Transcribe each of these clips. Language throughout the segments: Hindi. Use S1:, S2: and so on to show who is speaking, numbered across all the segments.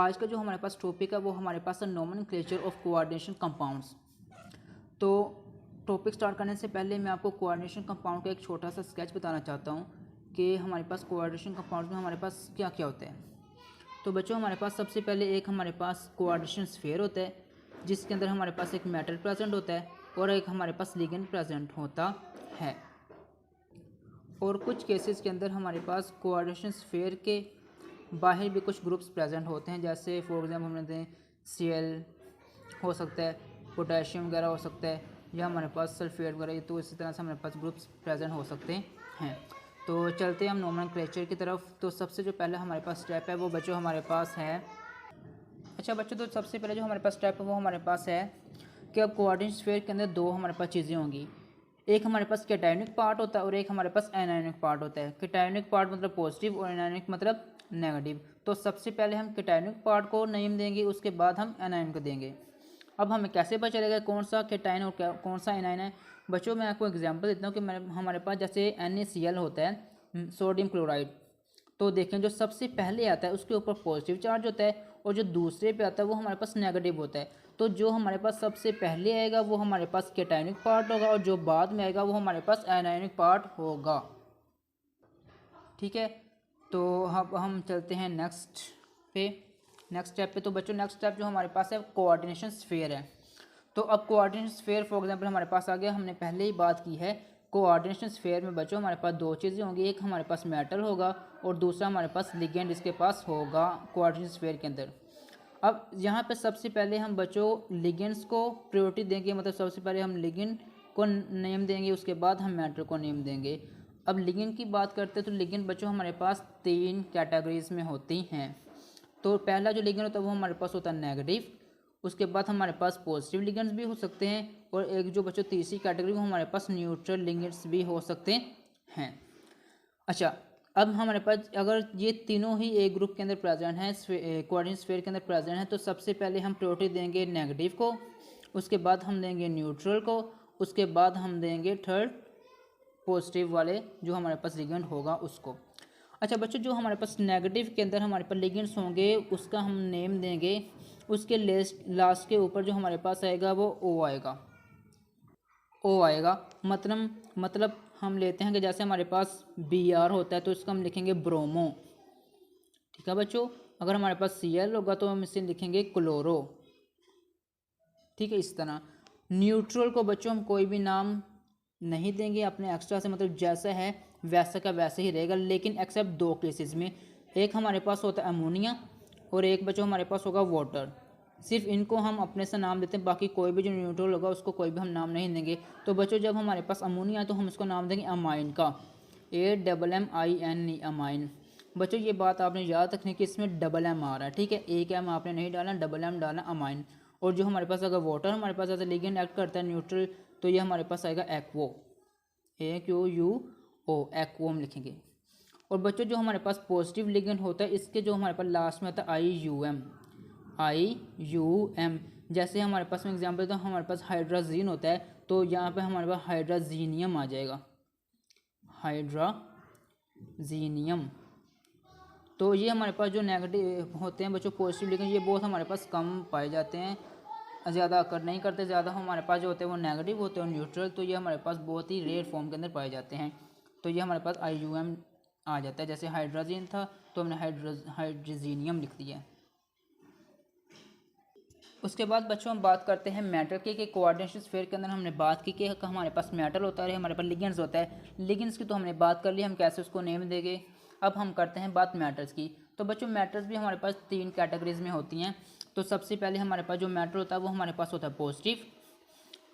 S1: आज का जो हमारे पास टॉपिक है वो हमारे पास है नोमेनक्लेचर ऑफ कोऑर्डिनेशन कंपाउंड्स। तो टॉपिक स्टार्ट करने से पहले मैं आपको कोऑर्डिनेशन कंपाउंड का एक छोटा सा स्केच बताना चाहता हूँ कि हमारे पास कोऑर्डिनेशन कंपाउंड में हमारे पास क्या क्या होता है। तो बच्चों, हमारे पास सबसे पहले एक हमारे पास कोऑर्डिनेशन स्फीयर होता है जिसके अंदर हमारे पास एक मेटल प्रेजेंट होता है और एक हमारे पास लिगेंड प्रेजेंट होता है। और कुछ केसेस के अंदर हमारे पास कोऑर्डिनेशन स्फीयर के बाहर भी कुछ ग्रुप्स प्रेजेंट होते हैं, जैसे फॉर एग्जांपल हमने दें Cl हो सकता है, पोटेशियम वगैरह हो सकता है, या हमारे पास सल्फेट वगैरह। तो इसी तरह से हमारे पास ग्रुप्स प्रेजेंट हो सकते हैं। तो चलते हैं हम नोमेनक्लेचर की तरफ। तो सबसे जो पहले हमारे पास स्टेप है वो बच्चों हमारे पास है, अच्छा बच्चों, तो सबसे पहले जो हमारे पास स्टेप है वो हमारे पास है कि अब कोऑर्डिनेशन स्फीयर के अंदर दो हमारे पास चीज़ें होंगी। एक हमारे पास कैटायनिक पार्ट होता है और एक हमारे पास एनायनिक पार्ट होता है। कैटायनिक पार्ट मतलब पॉजिटिव और एनायनिक मतलब नेगेटिव। तो सबसे पहले हम कैटायनिक पार्ट को नेम देंगे, उसके बाद हम एनायन को देंगे। अब हमें कैसे पता चलेगा कौन सा कैटायन और कौन सा एनायन है? बच्चों, मैं आपको एग्जांपल देता हूँ कि हमारे पास जैसे NaCl होता है, सोडियम क्लोराइड। तो देखें, जो सबसे पहले आता है उसके ऊपर पॉजिटिव चार्ज होता है और जो दूसरे पे आता है वो हमारे पास नेगेटिव होता है। तो जो हमारे पास सबसे पहले आएगा वो हमारे पास कैटायनिक पार्ट होगा और जो बाद में आएगा वो हमारे पास एनायनिक पार्ट होगा। ठीक है, तो अब हम चलते हैं नेक्स्ट स्टेप पे। तो बच्चों, नेक्स्ट स्टेप जो हमारे पास है कोऑर्डिनेशन स्फीयर है। तो अब कोऑर्डिनेशन स्फीयर फॉर एग्जांपल हमारे पास आ गया। हमने पहले ही बात की है, कोऑर्डिनेशन स्फीयर में बच्चों हमारे पास दो चीज़ें होंगी, एक हमारे पास मेटल होगा और दूसरा हमारे पास लिगेंड इसके पास होगा कोऑर्डिनेशन स्फीयर के अंदर। अब यहाँ पे सबसे पहले हम बच्चों लिगेंड्स को प्रायोरिटी देंगे, मतलब सबसे पहले हम लिगेंड को नेम देंगे, उसके बाद हम मेटल को नेम देंगे। अब लिगेंड की बात करते हैं तो लिगेंड बच्चों हमारे पास तीन कैटेगरीज में होती हैं। तो पहला जो लिगेंड होता है वो हमारे पास होता है नेगेटिव, उसके बाद हमारे पास पॉजिटिव लिगेंड्स भी हो सकते हैं, और एक जो बच्चों तीसरी कैटेगरी वो हमारे पास न्यूट्रल लिगेंड्स भी हो सकते हैं। अच्छा, अब हमारे पास अगर ये तीनों ही एक ग्रुप के अंदर प्रेजेंट हैं, कोऑर्डिनेशन स्फीयर के अंदर प्रेजेंट हैं, तो सबसे पहले हम प्रायोरिटी देंगे नेगेटिव को, उसके बाद हम देंगे न्यूट्रल को, उसके बाद हम देंगे थर्ड पॉजिटिव वाले जो हमारे पास लिगेंड होगा उसको। अच्छा बच्चों, जो हमारे पास नेगेटिव के अंदर हमारे पास लिगेंड्स होंगे उसका हम नेम देंगे, उसके लास्ट के ऊपर जो हमारे पास आएगा वो ओ आएगा। मतलब हम लेते हैं कि जैसे हमारे पास Br होता है तो इसको हम लिखेंगे ब्रोमो। ठीक है बच्चों, अगर हमारे पास Cl होगा तो हम इसे लिखेंगे क्लोरो। ठीक है, इस तरह। न्यूट्रल को बच्चों हम कोई भी नाम नहीं देंगे अपने एक्स्ट्रा से, मतलब जैसा है वैसा का वैसे ही रहेगा, लेकिन एक्सेप्ट दो केसेस में। एक हमारे पास होता है अमोनिया और एक बच्चों हमारे पास होगा वाटर। सिर्फ इनको हम अपने से नाम देते हैं, बाकी कोई भी जो न्यूट्रल होगा उसको कोई भी हम नाम नहीं देंगे। तो बच्चों, जब हमारे पास अमोनिया है तो हम इसको नाम देंगे अमाइन का, AMMINE अमाइन। बच्चों, ये बात आपने याद रखनी कि इसमें डबल M आ रहा है। ठीक है, एक M आपने नहीं डालना, डबल M डालना, अमाइन। और जो हमारे पास अगर वाटर हमारे पास एज ए लिगेंड एक्ट करता है न्यूट्रल, तो ये हमारे पास आएगा एक्वो, AQUO, एक्वो हम लिखेंगे। और बच्चों, जो हमारे पास पॉजिटिव लिगेंड होता है इसके जो हमारे पास लास्ट में आता है IUM। जैसे हमारे पास में एग्जांपल, तो हमारे पास हाइड्राजीन होता है तो यहाँ पे हमारे पास हाइड्राजीनियम आ जाएगा, हाइड्राजीनियम। तो ये हमारे पास जो नेगेटिव होते हैं बच्चों पॉजिटिव लिगेंड, ये बहुत हमारे पास कम पाए जाते हैं, ज़्यादा अकर नहीं करते। ज़्यादा हमारे पास जो होते हैं वो नेगेटिव होते हैं और न्यूट्रल, तो ये हमारे पास बहुत ही रेयर फॉर्म के अंदर पाए जाते हैं। तो ये हमारे पास IUM आ जाता है। जैसे हाइड्रोजन था तो हमने हाइड्रोजीनियम लिख दिया। उसके बाद बच्चों हम बात करते हैं मेटल की, कि कोऑर्डिनेशन स्फीयर के अंदर हमने बात की कि हमारे पास मेटल होता है, हमारे पास लिगेंड्स होता है। लिगेंड्स की तो हमने बात कर ली, हम कैसे उसको नेम देंगे। अब हम करते हैं बात मेटल्स की। तो बच्चों, मेटल्स भी हमारे पास तीन कैटेगरीज में होती हैं। तो सबसे पहले हमारे पास जो मेटल होता है वो हमारे पास होता है पॉजिटिव,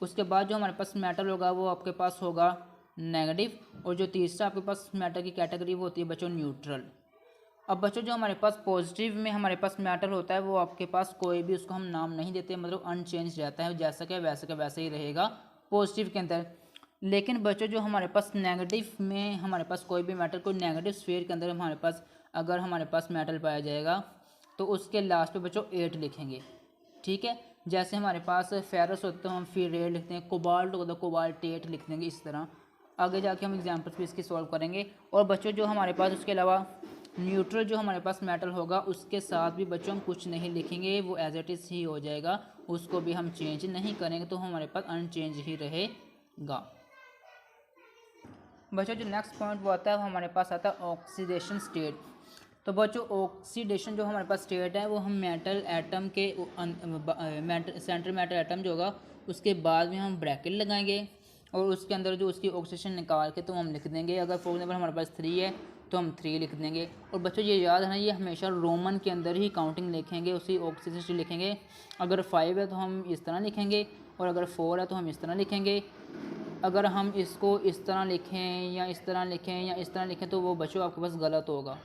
S1: उसके बाद जो हमारे पास मेटल होगा वो आपके पास होगा नेगेटिव, और जो तीसरा आपके पास मेटल की कैटेगरी वो होती है बच्चों न्यूट्रल। अब बच्चों, जो हमारे पास पॉजिटिव में हमारे पास मेटल होता है वो आपके पास कोई भी उसको हम नाम नहीं देते, मतलब अनचेंज रहता है, जैसा कि वैसे का वैसे ही रहेगा पॉजिटिव के अंदर। लेकिन बच्चों, जो हमारे पास नेगेटिव में हमारे पास कोई भी मेटल, कोई नेगेटिव स्फीयर के अंदर हमारे पास अगर हमारे पास मेटल पाया जाएगा तो उसके लास्ट पे बच्चों 8 लिखेंगे। ठीक है, जैसे हमारे पास फेरस होता है हम फिर 8 लिखते हैं, कोबाल्ट होता है कोबाल्ट 8 लिख देंगे। इस तरह आगे जाके हम एग्जाम्पल्स भी इसके सॉल्व करेंगे। और बच्चों, जो हमारे पास उसके अलावा न्यूट्रल जो हमारे पास मेटल होगा उसके साथ भी बच्चों हम कुछ नहीं लिखेंगे, वो एज इट इज़ ही हो जाएगा, उसको भी हम चेंज नहीं करेंगे, तो हमारे पास अनचेंज ही रहेगा। बच्चों जो नेक्स्ट पॉइंट वो आता है वो हमारे पास आता है ऑक्सीडेशन स्टेट। तो बच्चों ऑक्सीडेशन जो हमारे पास स्टेट है वो हम मेटल एटम के सेंट्रल मेटल एटम जो होगा उसके बाद में हम ब्रैकेट लगाएंगे और उसके अंदर जो उसकी ऑक्सीडेशन निकाल के तो हम लिख देंगे। अगर फॉर एग्जाम्पल हमारे पास 3 है तो हम 3 लिख देंगे। और बच्चों ये याद है ना, ये हमेशा रोमन के अंदर ही काउंटिंग लिखेंगे, उसी ऑक्सीडेशन लिखेंगे। अगर 5 है तो हम इस तरह लिखेंगे और अगर 4 है तो हम इस तरह लिखेंगे। अगर हम इसको इस तरह लिखें या इस तरह लिखें या इस तरह लिखें तो वो बच्चों आपके पास गलत होगा,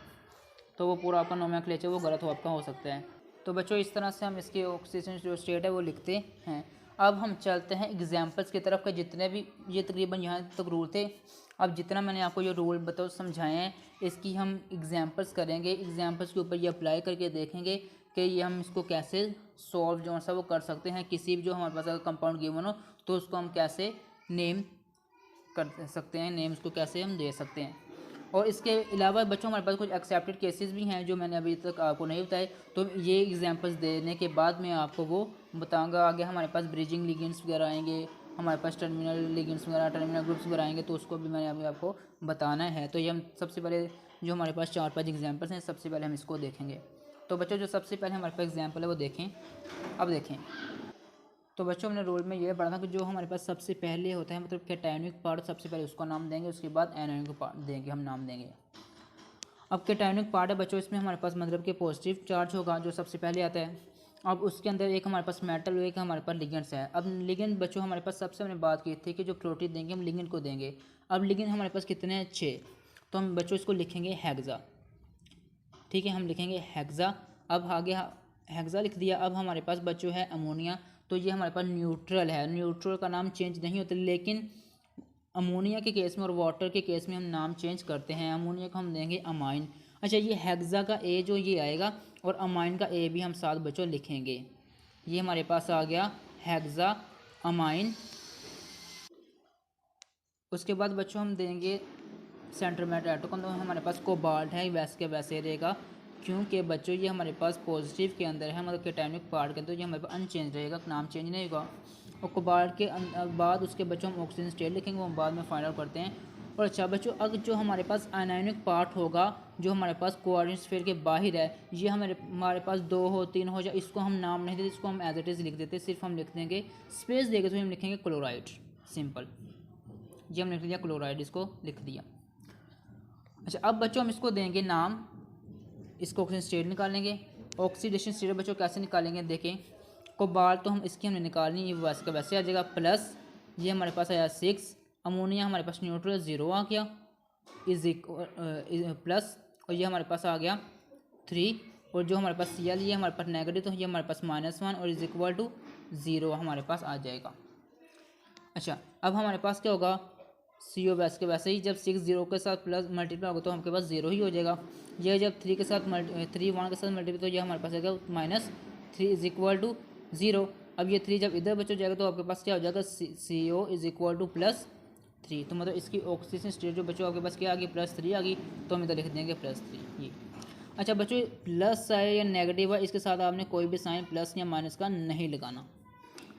S1: तो वो पूरा आपका नोमेनक्लेचर वो गलत आपका हो सकता है। तो बच्चों इस तरह से हम इसके ऑक्सीडेशन जो स्टेट है वो लिखते हैं। अब हम चलते हैं एग्जाम्पल्स की तरफ का। जितने भी ये तकरीबन यहाँ तक रूल थे, अब जितना मैंने आपको ये रूल बताओ समझाए हैं इसकी हम एग्जाम्पल्स करेंगे। एग्जाम्पल्स के ऊपर ये अप्लाई करके देखेंगे कि ये हम इसको कैसे सॉल्व जो सा वो कर सकते हैं। किसी भी जो हमारे पास अगर कंपाउंड गिवन हो तो उसको हम कैसे नेम कर सकते हैं, नेम्स को कैसे हम दे सकते हैं। और इसके अलावा बच्चों हमारे पास कुछ एक्सेप्टेड केसेस भी हैं जो मैंने अभी तक आपको नहीं बताए, तो ये एग्जांपल्स देने के बाद मैं आपको वो बताऊंगा। आगे हमारे पास ब्रिजिंग लिगेंड्स वगैरह आएंगे, हमारे पास टर्मिनल लिगेंड्स वगैरह, टर्मिनल ग्रुप्स वगैरह आएंगे, तो उसको भी मैंने अभी आपको बताना है। तो ये हम सबसे पहले जो हमारे पास 4-5 एग्जाम्पल्स हैं सबसे पहले हम इसको देखेंगे। तो बच्चों जो सबसे पहले हमारे पास एग्जाम्पल है वो देखें। अब देखें तो बच्चों हमने रूल में ये पढ़ा था कि जो हमारे पास सबसे पहले होता है मतलब कैटायनिक पार्ट, सबसे पहले उसको नाम देंगे, उसके बाद एनायनिक पार्ट देंगे हम नाम देंगे। अब कैटायनिक पार्ट है बच्चों, इसमें हमारे पास मतलब कि पॉजिटिव चार्ज होगा जो सबसे पहले आता है। अब उसके अंदर एक हमारे पास मेटल, एक हमारे पास लिगेंड्स है। अब लिगेंड बच्चों हमारे पास सबसे हमने बात की थी कि जो प्रोटीन देंगे हम लिगेंड को देंगे। अब लिगेंड हमारे पास कितने हैं? 6। तो हम बच्चों इसको लिखेंगे हेक्सा। ठीक है, हम लिखेंगे हेक्सा। अब आगे हेक्सा लिख दिया। अब हमारे पास बच्चों है अमोनिया, तो ये हमारे पास न्यूट्रल है। न्यूट्रल का नाम चेंज नहीं होता, लेकिन अमोनिया के केस में और वाटर के केस में हम नाम चेंज करते हैं। अमोनिया को हम देंगे अमाइन। अच्छा, ये हेक्सा का ए जो ये आएगा और अमाइन का ए भी हम साथ बच्चों लिखेंगे। ये हमारे पास आ गया हेक्सा अमाइन। उसके बाद बच्चों हम देंगे सेंटर मेटल एटम, तो हमारे पास कोबाल्ट है, वैसे के वैसे रहेगा क्योंकि बच्चों ये हमारे पास पॉजिटिव के अंदर है, मतलब कैटायनिक पार्ट के अंदर, ये हमारे पास अनचेंज रहेगा, नाम चेंज नहीं होगा। और कोबाल्ट के बाद उसके बच्चों हम ऑक्सीजन स्टेट लिखेंगे, वो हम बाद में फाइंड आउट करते हैं। और अच्छा बच्चों, अगर जो हमारे पास आयनायनिक पार्ट होगा जो हमारे पास कोऑर्डिनेट स्फीयर के बाहर है, ये हमारे पास 2 हो 3 हो, या इसको हम नाम नहीं देते, इसको हम एज इट इज़ लिख देते, सिर्फ हम लिख देंगे स्पेस देंगे तो हम लिखेंगे क्लोराइड, सिंपल। ये हमने लिख दिया क्लोराइड, इसको लिख दिया। अच्छा, अब बच्चों हम इसको देंगे नाम, इसको ऑक्सीजन स्टेट निकालेंगे। ऑक्सीडेशन स्टेट बच्चों कैसे निकालेंगे देखें। कोबाल्ट तो हम इसकी हमने निकालनी, ये वैसे का वैसे आ जाएगा, प्लस ये हमारे पास आया 6। अमोनिया हमारे पास न्यूट्रल 0 आ गया, प्लस, और ये हमारे पास आ गया 3। और जो हमारे पास Cl ये हमारे पास नेगेटिव, तो ये हमारे पास -1 और इज इक्वल टू 0 हमारे पास आ जाएगा। अच्छा, अब हमारे पास क्या होगा, CO वैसे के वैसे ही, जब 6 0 के साथ प्लस मल्टीप्लाई होगा तो हमारे पास 0 ही हो जाएगा। यह जब 3 के साथ 3 1 के साथ मल्टीप्लाई, तो ये हमारे पास आएगा -3 इज इक्वल टू 0। अब ये 3 जब इधर बच जाएगा तो आपके पास क्या हो जाएगा, CO इज इक्वल टू +3। तो मतलब इसकी ऑक्सीजन स्टेट जो बच्चों आपके पास क्या आ गई, +3 आ गई, तो हम इधर लिख देंगे +3 ये। अच्छा बच्चों, प्लस है या नेगेटिव है, इसके साथ आपने कोई भी साइन प्लस या माइनस का नहीं लगाना,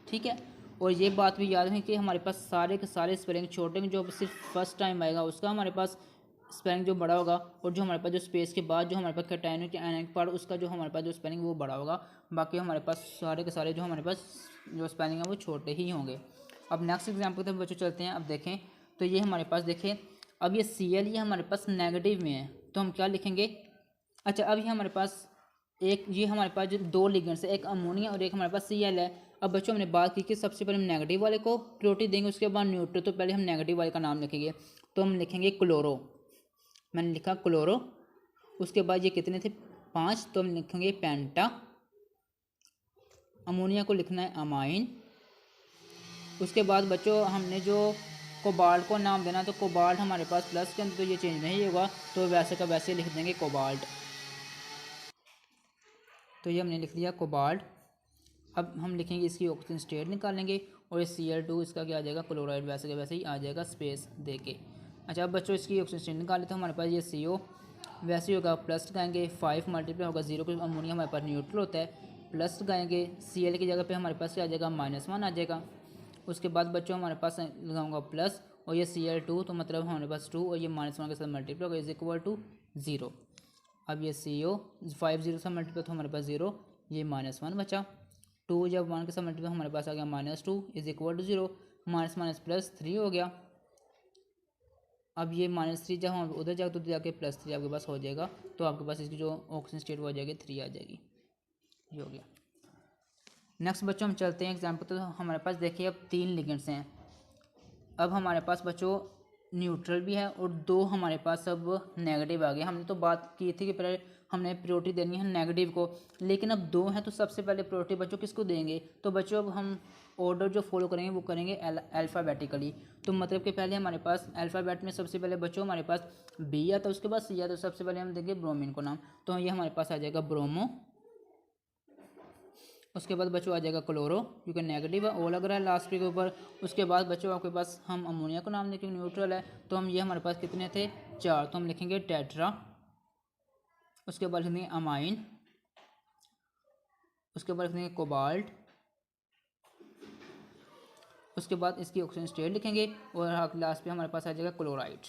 S1: ठीक है। और ये बात भी याद रखें कि हमारे पास सारे के सारे स्पेलिंग छोटे में जो सिर्फ फर्स्ट टाइम आएगा उसका हमारे पास स्पेलिंग जो बड़ा होगा, और जो हमारे पास जो स्पेस के बाद जो हमारे पास कैटायनिक या आयनिक पार्ट उसका जो हमारे पास जो स्पेलिंग वो बड़ा होगा। बाकी हमारे पास सारे के सारे जो हमारे पास जो स्पेलिंग है वो छोटे ही होंगे। अब नेक्स्ट एग्जाम्पल की तरफ बच्चों चलते हैं। अब देखें तो ये हमारे पास देखें, अब ये Cl ये हमारे पास नेगेटिव में है, तो हम क्या लिखेंगे। अच्छा, अब ये हमारे पास एक, ये हमारे पास जो 2 लिगेंड्स है, एक अमोनिया और एक हमारे पास Cl है। अब बच्चों हमने बात की कि सबसे पहले हम नेगेटिव वाले को प्रायोरिटी देंगे, उसके बाद न्यूट्रल, तो पहले हम नेगेटिव वाले का नाम लिखेंगे, तो हम लिखेंगे क्लोरो। मैंने लिखा क्लोरो। उसके बाद ये कितने थे, 5, तो हम लिखेंगे पेंटा। अमोनिया को लिखना है अमाइन। उसके बाद बच्चों हमने जो कोबाल्ट को नाम देना, तो कोबाल्ट हमारे पास प्लस के अंदर, तो ये चेंज नहीं होगा, तो वैसे का वैसे लिख देंगे कोबाल्ट। तो ये हमने लिख दिया कोबाल्ट। अब हम लिखेंगे इसकी ऑक्सीजन स्टेट निकालेंगे, और ये Cl2 इसका क्या आ जाएगा, क्लोराइड, वैसे के वैसे ही आ जाएगा स्पेस दे के। अच्छा, अब बच्चों इसकी ऑक्सीजन स्टेट निकाले, तो हमारे पास ये CO वैसे ही होगा प्लस लगाएंगे, 5 मल्टीप्लाई होगा 0 को, अमोनिया हमारे पास न्यूट्रल होता है, प्लस लगाएंगे, Cl की जगह पे हमारे पास क्या आ जाएगा -1 आ जाएगा। उसके बाद बच्चों हमारे पास लगाऊंगा प्लस और ये Cl2 तो मतलब हमारे पास 2 और ये -1 के साथ मल्टीप्लाई होगा इज इक्वल टू 0। अब ये CO 5 0 से मल्टीप्लाई तो हमारे पास 0, ये -1 बचा। 2 जब 1 के साथ मल्टीप्लाई हमारे पास आ गया -2 इज इक्वल टू 0, -+3 हो गया। अब ये -3 जब हम उधर जाए तो जाके +3 आपके पास हो जाएगा, तो आपके पास इसकी जो ऑक्सीजन स्टेट वो आ जाएगी 3 आ जाएगी। ये हो गया। नेक्स्ट बच्चों हम चलते हैं एग्जाम्पल। तो हमारे पास देखिए अब 3 लिगेंड्स हैं। अब हमारे पास बच्चों न्यूट्रल भी है और 2 हमारे पास अब नेगेटिव आ गए। हमने तो बात की थी कि पहले हमने प्रायोरिटी देनी है नेगेटिव को, लेकिन अब 2 हैं तो सबसे पहले प्रायोरिटी बच्चों किसको देंगे। तो बच्चों अब हम ऑर्डर जो फॉलो करेंगे वो करेंगे अल्फ़ाबेटिकली। तो मतलब कि पहले हमारे पास अल्फ़ाबेट में सबसे पहले बच्चों हमारे पास बी आता है, उसके बाद सी आता है। तो सबसे पहले हम देंगे ब्रोमीन को नाम, तो ये हमारे पास आ जाएगा ब्रोमो। उसके बाद बच्चों आ जाएगा क्लोरो, क्योंकि नेगेटिव है, ओ लग रहा है लास्ट के ऊपर। उसके बाद बच्चों आपके पास हम अमोनिया को नाम देंगे, न्यूट्रल है। तो हम ये हमारे पास कितने थे 4, तो हम लिखेंगे टेट्रा। उसके बाद लिखेंगे अमाइन, उसके बाद लिखेंगे कोबाल्ट, उसके बाद इसकी ऑक्सीजन स्टेट लिखेंगे और लास्ट पे हमारे पास आ जाएगा क्लोराइड।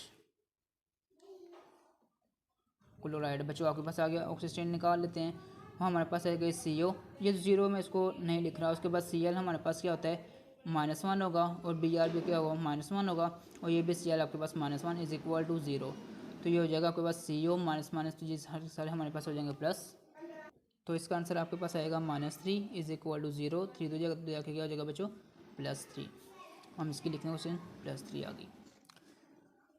S1: क्लोराइड बच्चों आपके पास आ गया, ऑक्सीजन स्टेट निकाल लेते हैं। हमारे पास आ गया CO, ये 0 में इसको नहीं लिख रहा। उसके बाद Cl हमारे पास क्या होता है -1 होगा और Br भी क्या होगा -1 होगा और ये भी Cl आपके पास -1 इज इक्वल टू 0। तो ये हो जाएगा आपके पास CO माइनस तो ये सारे हमारे पास हो जाएंगे प्लस। तो इसका आंसर आपके पास आएगा -3 इज इक्वल टू 0। 3 तो जाके क्या हो जाएगा बच्चों +3। हम इसकी लिखने क्वेश्चन +3 आ गई।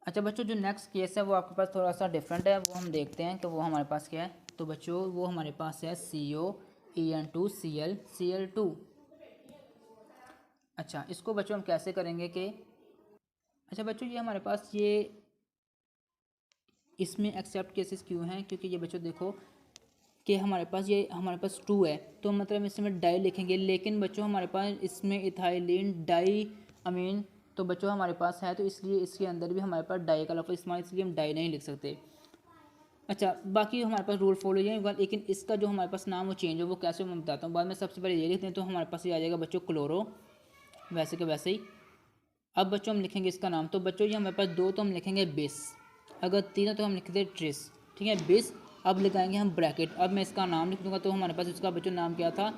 S1: अच्छा बच्चों जो नेक्स्ट केस है वो आपके पास थोड़ा सा डिफरेंट है, वो हम देखते हैं कि वो हमारे पास क्या है। तो बच्चों वो हमारे पास है COEN2Cl Cl2। अच्छा इसको बच्चों हम कैसे करेंगे कि अच्छा बच्चों ये हमारे पास ये इसमें एक्सेप्ट केसेस क्यों हैं, क्योंकि ये बच्चों देखो कि हमारे पास 2 है तो मतलब इसमें डाई लिखेंगे, लेकिन बच्चों हमारे पास इसमें इथाइलिन डाई अमीन तो बच्चों हमारे पास है, तो इसलिए इसके अंदर भी हमारे पास डाई का लफ्ज़ इस्तेमाल, इसलिए हम डाई नहीं लिख सकते। अच्छा बाकी हमारे पास रूल फॉलो ये होगा, लेकिन इसका जो हमारे पास नाम वो चेंज हो वो कैसे मैं बताता हूँ बाद में। सबसे पहले ये लिखते हैं तो हमारे पास ये आ जाएगा बच्चों क्लोरो, वैसे के वैसे ही। अब बच्चों हम लिखेंगे इसका नाम, तो बच्चों ये हमारे पास 2 तो हम लिखेंगे बिस, अगर 3 है तो हम लिखते हैं ट्रिस, ठीक है बिस। अब लगाएंगे हम ब्रैकेट, अब मैं इसका नाम लिख दूँगा तो हमारे पास इसका बच्चों नाम क्या था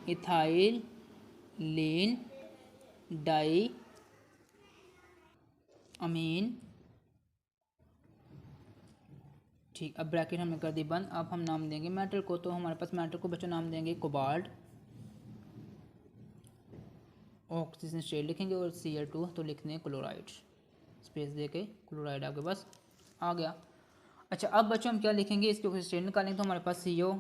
S1: इथाइल लीन डाई अमीन, ठीक। अब ब्रैकेट हमने कर दी बंद। अब हम नाम देंगे मेटल को, तो हमारे पास मेटल को बच्चों नाम देंगे कोबाल्ट, ऑक्सीजन स्टेट लिखेंगे और Cl2 तो लिख देंगे क्लोराइड, स्पेस दे के क्लोराइड आपके पास आ गया। अच्छा अब बच्चों हम क्या लिखेंगे इसके ऑक्सीजन स्टेट निकालेंगे, तो हमारे पास CO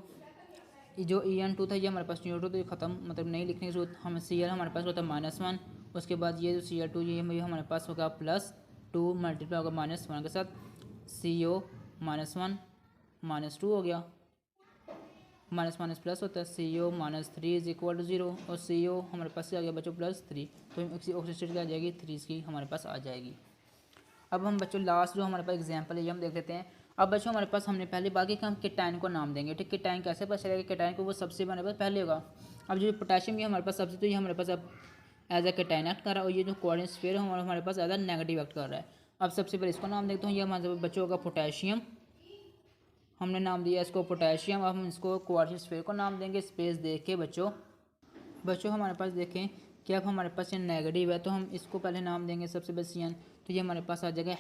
S1: जो En2 था ये हमारे पास न्यूट्रल तो ये ख़त्म, मतलब नहीं लिखने की जरूरत। हम Cl हमारे पास होता है -1, उसके बाद ये जो Cl2 ये हमारे पास होगा +2 मल्टीप्लाई होगा -1 के साथ, CO -1 -2 हो गया, माइनस माइनस प्लस होता है, CO -3 इज इक्वल टू 0 और CO हमारे पास आ गया बच्चों +3, तो ऑक्सीजन स्टेट क्या आ जाएगी 3 इसकी हमारे पास आ जाएगी। अब हम बच्चों लास्ट जो हमारे पास एग्जांपल है ये हम देख लेते हैं। अब बच्चों हमारे पास हमने पहले बाकी का हम केटाइन को नाम देंगे, ठीक। केटाइन कैसे पता चलेगा केटाइन को, वो सबसे हमारे पास पहले होगा। अब जो पोटेशियम ये हमारे पास सबसे, तो ये हमारे पास अब एज ए केटाइन एक्ट कर रहा है और ये जो कोऑर्डिनेट स्फीयर है हमारे पास एज ए नेगेटिव एक्ट कर रहा है। अब सबसे पहले इसको नाम देखते हैं, ये हमारे बच्चों होगा पोटेशियम, हमने नाम दिया इसको पोटेशियम। अब हम इसको कोऑर्डिनेट स्फीयर को नाम देंगे, स्पेस देख के बच्चों हमारे पास देखें कि अब हमारे पास ये नेगेटिव है तो हम इसको पहले नाम देंगे सबसे पहले CN, तो ये हमारे पास आ जाएगा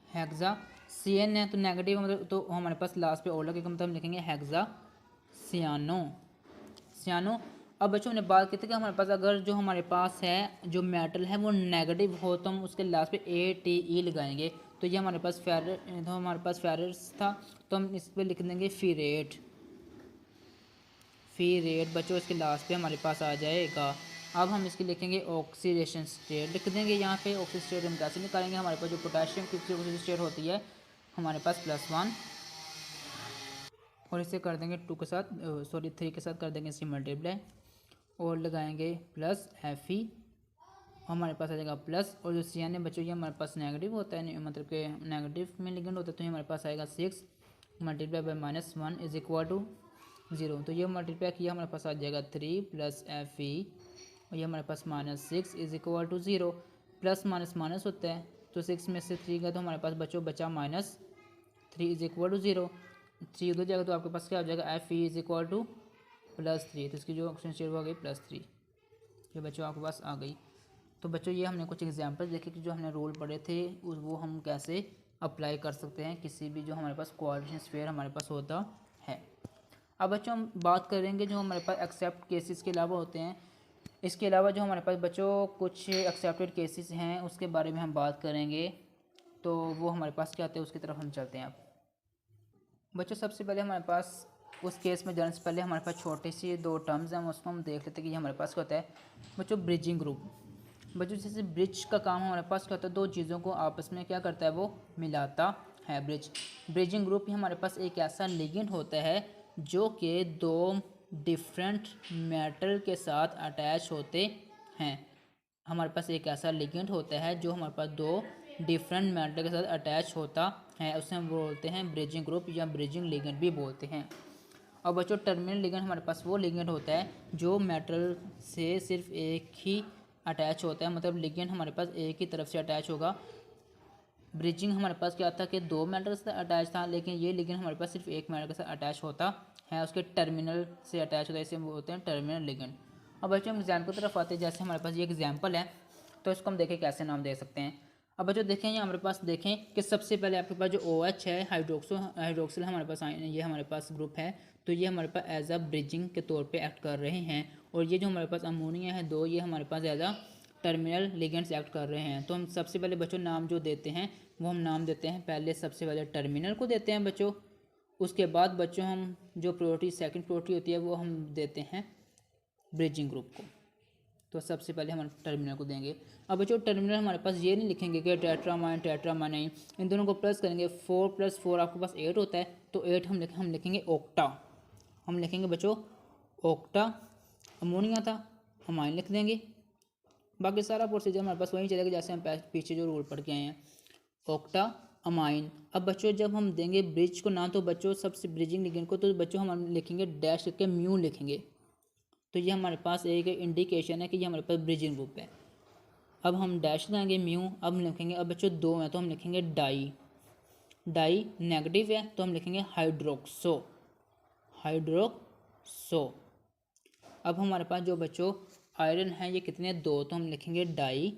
S1: हेक्सा। CN है तो नेगेटिव मतलब तो हमारे पास लास्ट पे और लगेगा, मतलब हम लिखेंगे हेक्सा सियानो। अब बच्चों हमने बात की थी कि हमारे पास अगर जो हमारे पास है जो मेटल है वो नेगेटिव हो तो हम उसके लास्ट पे ATE लगाएंगे, तो ये हमारे पास फेरस था तो हम इस पर लिख देंगे फीरेट बच्चों, इसके लास्ट पे हमारे पास आ जाएगा। अब हम इसकी लिखेंगे ऑक्सीडेशन स्टेट लिख देंगे यहाँ पे। ऑक्सीडेशन स्टेट हम कैसे निकालेंगे, हमारे पास जो पोटेशियम की ऑक्सीडेशन स्टेट होती है हमारे पास +1 और इसे कर देंगे 2 के साथ 3 के साथ कर देंगे इसी मल्टीप्लाई और लगाएंगे +Fe हमारे पास आ जाएगा प्लस, और जो सी एन है बच्चों ये हमारे पास नेगेटिव होता है, मतलब कि नेगेटिव में लिगेंड होता है, तो ये हमारे पास आएगा 6 multiply by -1 is equal to 0। तो ये मल्टीप्लाई किया हमारे पास आ जाएगा 3 प्लस Fe, और ये हमारे पास -6 is equal to 0। Plus minus minus होता है, तो 6 में से 3 गया तो हमारे पास बच्चों बचा -3 इज इक्वल टू 0। 3 उधर जाएगा तो आपके पास क्या हो जाएगा Fe इज इक्वल टू +3, तो इसकी जो ऑप्शन शेयर हो गई +3, ये बच्चों आपके पास आ गई। तो बच्चों ये हमने कुछ एग्जांपल देखे कि जो हमने रूल पढ़े थे वो हम कैसे अप्लाई कर सकते हैं किसी भी जो हमारे पास कोऑर्डिनेशन स्फीयर हमारे पास होता है। अब बच्चों हम बात करेंगे जो हमारे पास एक्सेप्ट केसेस के अलावा होते हैं, इसके अलावा जो हमारे पास बच्चों कुछ एक्सेप्टेड केसेस हैं उसके बारे में हम बात करेंगे। तो वो हमारे पास क्या आते हैं उसकी तरफ हम चलते हैं। अब बच्चों सबसे पहले हमारे पास उस केस में जाने से पहले हमारे पास छोटी सी 2 टर्म्स हैं, उसको हम देख लेते हैं कि ये हमारे पास क्या होता है बच्चों ब्रिजिंग ग्रुप। बच्चों जैसे ब्रिज का काम हमारे पास क्या होता है, 2 चीज़ों को आपस में क्या करता है वो मिलाता है। ब्रिजिंग ग्रुप ही हमारे पास एक ऐसा लिगेंड होता है जो कि 2 डिफरेंट मेटल के साथ अटैच होते हैं। हमारे पास एक ऐसा लिगेंड होता है जो हमारे पास 2 डिफरेंट मेटल के साथ अटैच होता है, उसे हम बोलते हैं ब्रिजिंग ग्रुप या ब्रिजिंग लिगेंड भी बोलते हैं। और बच्चों टर्मिनल लिगेंड हमारे पास वो लिगेंड होता है जो मेटल से सिर्फ एक ही अटैच होता है, मतलब लिगेंड हमारे पास एक ही तरफ से अटैच होगा। ब्रिजिंग हमारे पास क्या था कि 2 मेटल से अटैच था, लेकिन ये लिगेंड हमारे पास सिर्फ एक मेटल के साथ अटैच होता है, उसके टर्मिनल से अटैच होता है, इसे हम बोलते हैं टर्मिनल लिगेंड। अब बच्चों हम एग्जाम्पल की तरफ आते हैं, जैसे हमारे पास ये एग्जाम्पल है तो इसको हम देखें कैसे नाम दे सकते हैं। अब बच्चों देखें ये हमारे पास देखें कि सबसे पहले आपके पास जो OH है हाइड्रोक्सिल हमारे पास ये हमारे पास ग्रुप है, तो ये हमारे पास एज अ ब्रिजिंग के तौर पे एक्ट कर रहे हैं। और ये जो हमारे पास अमोनिया है 2, ये हमारे पास as a terminal ligands act कर रहे हैं। तो हम सबसे पहले बच्चों नाम जो देते हैं वो हम नाम देते हैं पहले सबसे पहले टर्मिनल को देते हैं बच्चों, उसके बाद बच्चों हम जो प्रायोरिटी सेकंड प्रायोरिटी होती है वो हम देते हैं ब्रिजिंग ग्रुप को। तो सबसे पहले हम टर्मिनल को देंगे। अब बच्चों टर्मिनल हमारे पास ये नहीं लिखेंगे कि टेट्रामाइन नहीं, इन दोनों को प्लस करेंगे। 4 + 4 आपके पास 8 होता है, तो 8 हम लिखेंगे ऑक्टा, हम लिखेंगे बच्चों ऑक्टा। अमोनिया था अमाइन लिख देंगे, बाकी सारा प्रोसीजर हमारे पास वही चलेगा जैसे हम पीछे जो रूल पढ़ के आए हैं, ऑक्टा अमाइन। अब बच्चों जब हम देंगे ब्रिज को नाम, तो बच्चों सबसे ब्रिजिंग लिगेंड को तो बच्चों हम लिखेंगे डैश करके म्यू लिखेंगे, तो ये हमारे पास एक इंडिकेशन है कि ये हमारे पास ब्रिजिंग ग्रुप है। अब हम डैश देंगे म्यू, अब लिखेंगे, अब बच्चों 2 है तो हम लिखेंगे डाई नेगेटिव है तो हम लिखेंगे हाइड्रोक्सो। अब हमारे पास जो बच्चों आयरन है ये कितने 2, तो हम लिखेंगे डाई,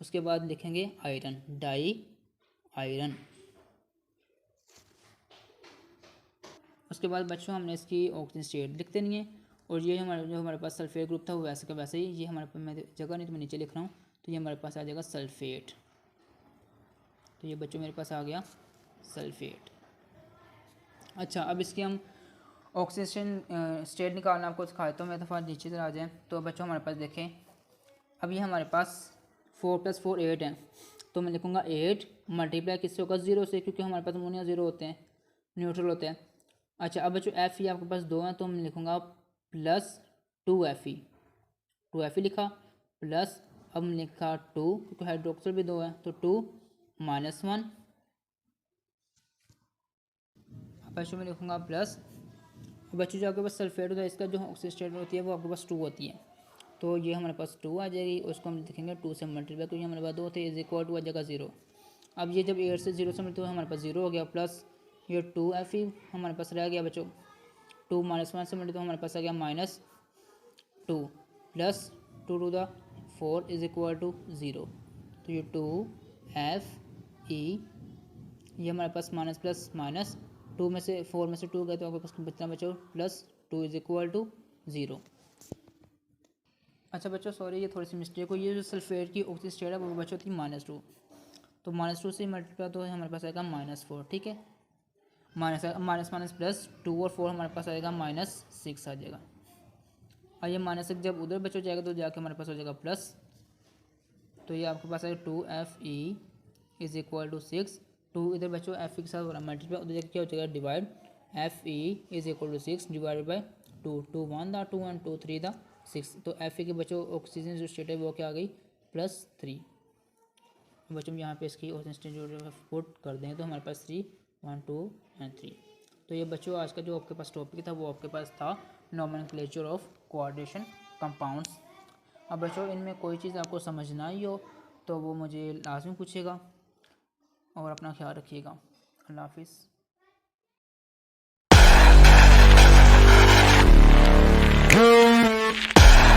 S1: उसके बाद लिखेंगे आयरन, डाई आयरन। उसके बाद बच्चों हमने इसकी ऑक्सीजन स्टेट लिख देनी है। और ये हमारे पास सल्फेट ग्रुप था वो वैसे का वैसे ही, ये हमारे पास मैं जगह नहीं तो मैं नीचे लिख रहा हूँ, तो ये हमारे पास आ जाएगा सल्फेट। तो ये बच्चों मेरे पास आ गया सल्फेट। अच्छा अब इसकी हम ऑक्सीजन स्टेट निकालना आपको सिखाए, तो मैं दफ़ा नीचे से आ जाए। तो बच्चों हमारे पास देखें अब ये हमारे पास 4 + 4 8 है, तो मैं लिखूँगा 8 मल्टीप्लाई किससे होगा 0 से, क्योंकि हमारे पास अमोनिया 0 होते हैं, न्यूट्रल होते हैं। अच्छा अब बच्चों Fe आपके पास 2 हैं, तो मैं लिखूँगा +2 Fe लिखा, प्लस अब लिखा 2 क्योंकि हाइड्रोक्सिल भी 2 है, तो 2 -1। बच्चों में लिखूँगा प्लस। बच्चों जो आपके पास सल्फेट होता है इसका जो ऑक्सीजन स्टेट होती है वो आपके पास 2 होती है, तो ये हमारे पास 2 आ जाएगी, उसको हम लिखेंगे 2 से मल्टीप्लाई, क्योंकि हमारे पास 2 थे इज इक्वल टू आ जाएगा 0। अब ये जब 8 से 0 से मल्टीप्लाई हमारे पास 0 हो गया, प्लस ये 2 Fe हमारे पास रह गया बच्चों, 2 -1 से मल्टीप्लाई हमारे पास आ गया -2 plus 2 to the 4 is equal to 0, तो ये 2 Fe ये हमारे पास माइनस प्लस माइनस 2 में से 4 में से 2 गए तो आपके पास कितना बचा +2 इज इक्वल टू 0। अच्छा बच्चों सॉरी ये थोड़ी सी मिस्टेक हुई, ये जो सल्फेट की ऑक्सीजन स्टेट है वो बच्चों थी -2, तो -2 से मल्टीप्लाई तो हमारे पास आएगा -4, ठीक है, माइनस प्लस 2 और 4 हमारे पास आएगा -6 आ जाएगा। और ये -6 जब उधर बच्चों जाएगा तो जाके हमारे पास हो जाएगा प्लस, तो ये आपके पास आएगा 2 Fe इज इक्वल टू 6, 2 इधर बच्चों Fe के साथ हो रहा है मल्टीप्लाई, उधर जाके क्या हो जाएगा divide, Fe is equal to 6 divided by 2, 2 1 दा 2 एंड 2 3 दा 6। तो Fe के बच्चों ऑक्सीजन जो स्टेट है वो क्या आ गई +3। बच्चों हम यहाँ पे इसकी ऑक्सीजन स्टेट जो पुट कर देंगे तो हमारे पास 3 1 2 एंड 3। तो ये बच्चों आज का जो आपके पास टॉपिक था वो आपके पास था नोमेनक्लेचर ऑफ कोऑर्डिनेशन कंपाउंड्स। अब बच्चों इनमें कोई चीज़ आपको समझ ना आई हो तो वो मुझे लाजमी पूछेगा और अपना ख्याल रखिएगा। अल्लाह हाफिज़।